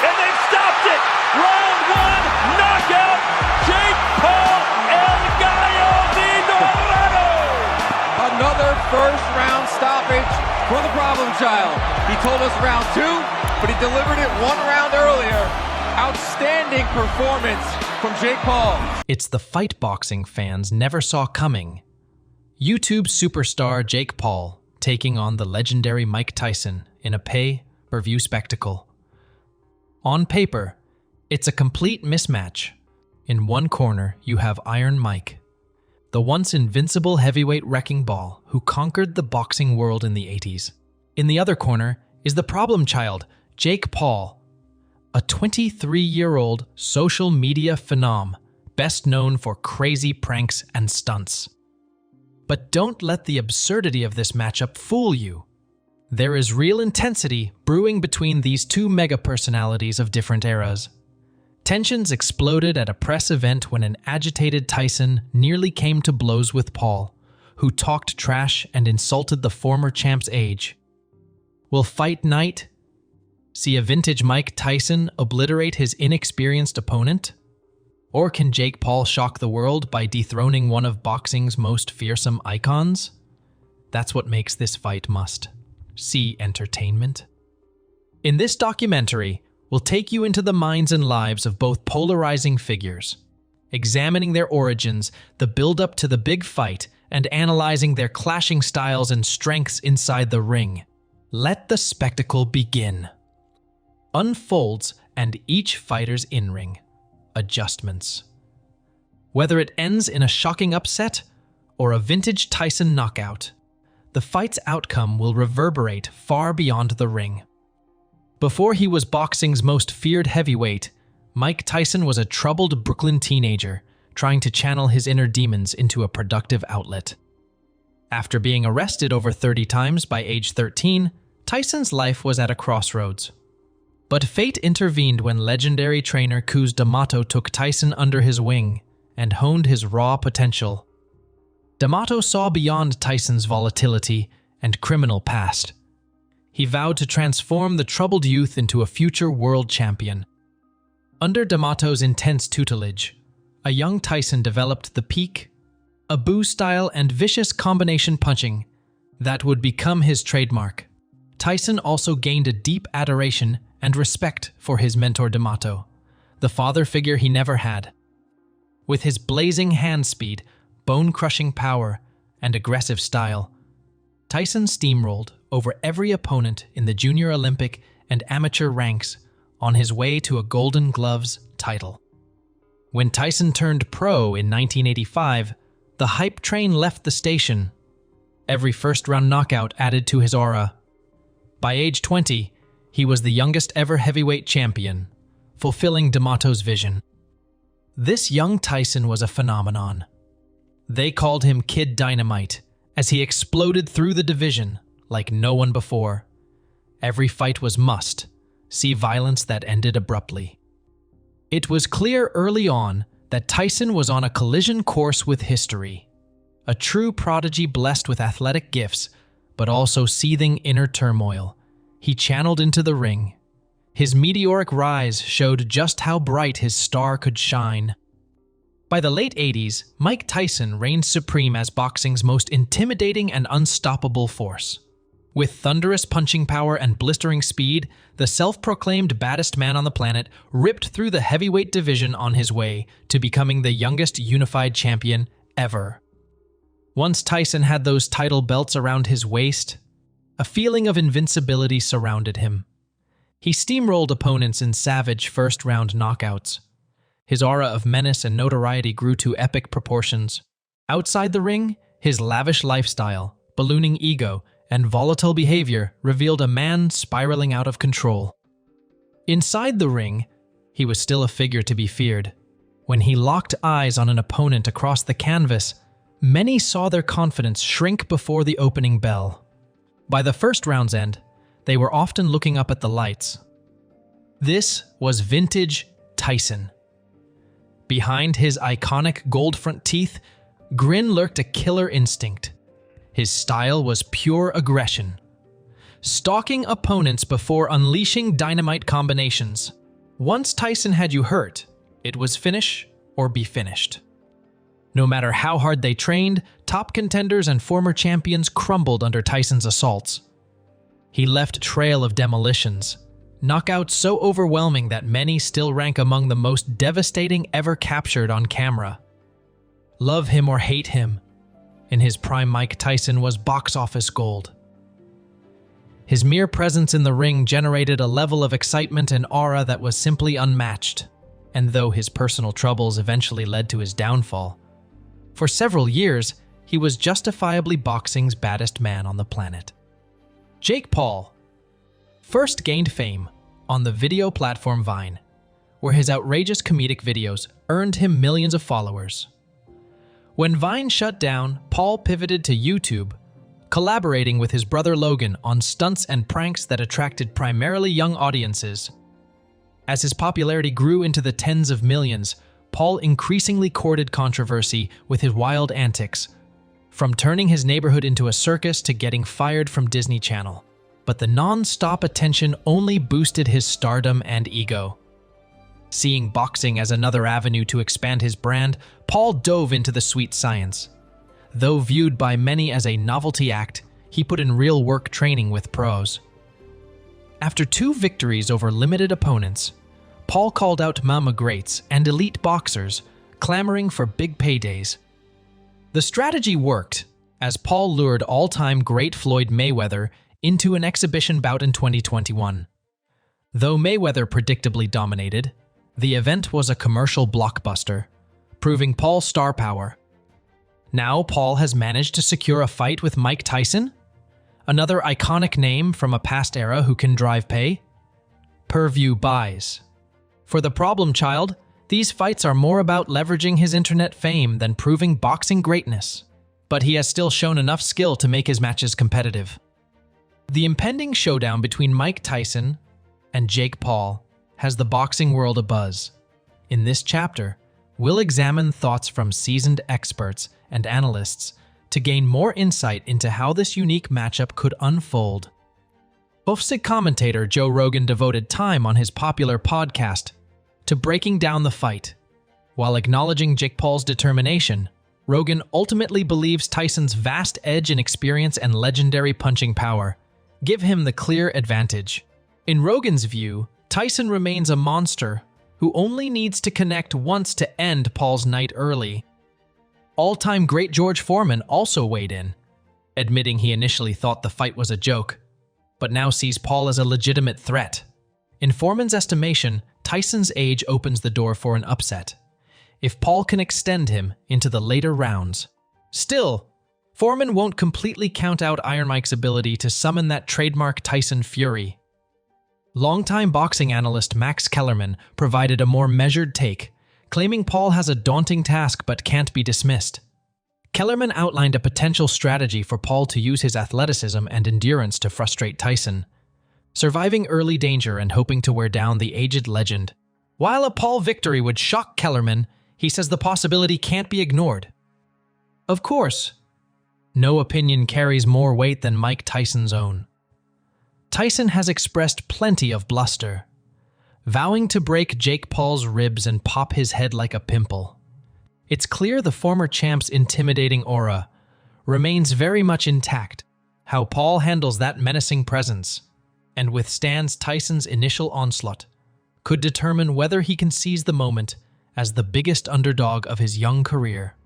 and they've stopped it. Round one, knockout, Jake Paul, El Gallo de Dorado. Another first-round stoppage for the problem child. He told us round two, but he delivered it 1 round earlier. Outstanding performance from Jake Paul. It's the fight boxing fans never saw coming. YouTube superstar Jake Paul taking on the legendary Mike Tyson in a pay-per-view spectacle. On paper, it's a complete mismatch. In one corner, you have Iron Mike, the once invincible heavyweight wrecking ball who conquered the boxing world in the 80s. In the other corner is the problem child, Jake Paul, a 23-year-old social media phenom, best known for crazy pranks and stunts. But don't let the absurdity of this matchup fool you. There is real intensity brewing between these two mega-personalities of different eras. Tensions exploded at a press event when an agitated Tyson nearly came to blows with Paul, who talked trash and insulted the former champ's age. Will Fight Night see a vintage Mike Tyson obliterate his inexperienced opponent? Or can Jake Paul shock the world by dethroning one of boxing's most fearsome icons? That's what makes this fight must-see entertainment. In this documentary, we'll take you into the minds and lives of both polarizing figures, examining their origins, the build-up to the big fight, and analyzing their clashing styles and strengths inside the ring. Let the spectacle begin. Unfolds and each fighter's in-ring adjustments. Whether it ends in a shocking upset or a vintage Tyson knockout, the fight's outcome will reverberate far beyond the ring. Before he was boxing's most feared heavyweight, Mike Tyson was a troubled Brooklyn teenager trying to channel his inner demons into a productive outlet. After being arrested over 30 times by age 13, Tyson's life was at a crossroads. But fate intervened when legendary trainer Cus D'Amato took Tyson under his wing and honed his raw potential. D'Amato saw beyond Tyson's volatility and criminal past. He vowed to transform the troubled youth into a future world champion. Under D'Amato's intense tutelage, a young Tyson developed the peak, Abu style and vicious combination punching that would become his trademark. Tyson also gained a deep adoration and respect for his mentor D'Amato, the father figure he never had. With his blazing hand speed, bone-crushing power, and aggressive style, Tyson steamrolled over every opponent in the junior Olympic and amateur ranks on his way to a Golden Gloves title. When Tyson turned pro in 1985, the hype train left the station. Every first-round knockout added to his aura. By age 20, he was the youngest ever heavyweight champion, fulfilling D'Amato's vision. This young Tyson was a phenomenon. They called him Kid Dynamite, as he exploded through the division like no one before. Every fight was must-see violence that ended abruptly. It was clear early on that Tyson was on a collision course with history, a true prodigy blessed with athletic gifts, but also seething inner turmoil. He channeled into the ring. His meteoric rise showed just how bright his star could shine. By the late 80s, Mike Tyson reigned supreme as boxing's most intimidating and unstoppable force. With thunderous punching power and blistering speed, the self-proclaimed baddest man on the planet ripped through the heavyweight division on his way to becoming the youngest unified champion ever. Once Tyson had those title belts around his waist, a feeling of invincibility surrounded him. He steamrolled opponents in savage first-round knockouts. His aura of menace and notoriety grew to epic proportions. Outside the ring, his lavish lifestyle, ballooning ego, and volatile behavior revealed a man spiraling out of control. Inside the ring, he was still a figure to be feared. When he locked eyes on an opponent across the canvas, many saw their confidence shrink before the opening bell. By the first round's end, they were often looking up at the lights. This was vintage Tyson. Behind his iconic gold front teeth, grin lurked a killer instinct. His style was pure aggression, stalking opponents before unleashing dynamite combinations. Once Tyson had you hurt, it was finish or be finished. No matter how hard they trained, top contenders and former champions crumbled under Tyson's assaults. He left a trail of demolitions, knockouts so overwhelming that many still rank among the most devastating ever captured on camera. Love him or hate him, in his prime Mike Tyson was box office gold. His mere presence in the ring generated a level of excitement and aura that was simply unmatched, and though his personal troubles eventually led to his downfall, for several years he was justifiably boxing's baddest man on the planet. Jake Paul first gained fame on the video platform Vine, where his outrageous comedic videos earned him millions of followers. When Vine shut down, Paul pivoted to YouTube, collaborating with his brother Logan on stunts and pranks that attracted primarily young audiences. As his popularity grew into the tens of millions, Paul increasingly courted controversy with his wild antics, from turning his neighborhood into a circus to getting fired from Disney Channel. But the non-stop attention only boosted his stardom and ego. Seeing boxing as another avenue to expand his brand, Paul dove into the sweet science. Though viewed by many as a novelty act, he put in real work training with pros. After 2 victories over limited opponents, Paul called out mama greats and elite boxers, clamoring for big paydays. The strategy worked, as Paul lured all-time great Floyd Mayweather into an exhibition bout in 2021. Though Mayweather predictably dominated, the event was a commercial blockbuster, proving Paul's star power. Now Paul has managed to secure a fight with Mike Tyson, another iconic name from a past era who can drive pay. Per-view buys. For the problem child, these fights are more about leveraging his internet fame than proving boxing greatness. But he has still shown enough skill to make his matches competitive. The impending showdown between Mike Tyson and Jake Paul has the boxing world abuzz. In this chapter, we'll examine thoughts from seasoned experts and analysts to gain more insight into how this unique matchup could unfold. UFC commentator Joe Rogan devoted time on his popular podcast to breaking down the fight. While acknowledging Jake Paul's determination, Rogan ultimately believes Tyson's vast edge in experience and legendary punching power give him the clear advantage. In Rogan's view, Tyson remains a monster who only needs to connect once to end Paul's night early. All-time great George Foreman also weighed in, admitting he initially thought the fight was a joke, but now sees Paul as a legitimate threat. In Foreman's estimation, Tyson's age opens the door for an upset, if Paul can extend him into the later rounds. Still, Foreman won't completely count out Iron Mike's ability to summon that trademark Tyson fury. Longtime boxing analyst Max Kellerman provided a more measured take, claiming Paul has a daunting task but can't be dismissed. Kellerman outlined a potential strategy for Paul to use his athleticism and endurance to frustrate Tyson, surviving early danger and hoping to wear down the aged legend. While a Paul victory would shock Kellerman, he says the possibility can't be ignored. Of course, no opinion carries more weight than Mike Tyson's own. Tyson has expressed plenty of bluster, vowing to break Jake Paul's ribs and pop his head like a pimple. It's clear the former champ's intimidating aura remains very much intact. How Paul handles that menacing presence and withstands Tyson's initial onslaught could determine whether he can seize the moment as the biggest underdog of his young career.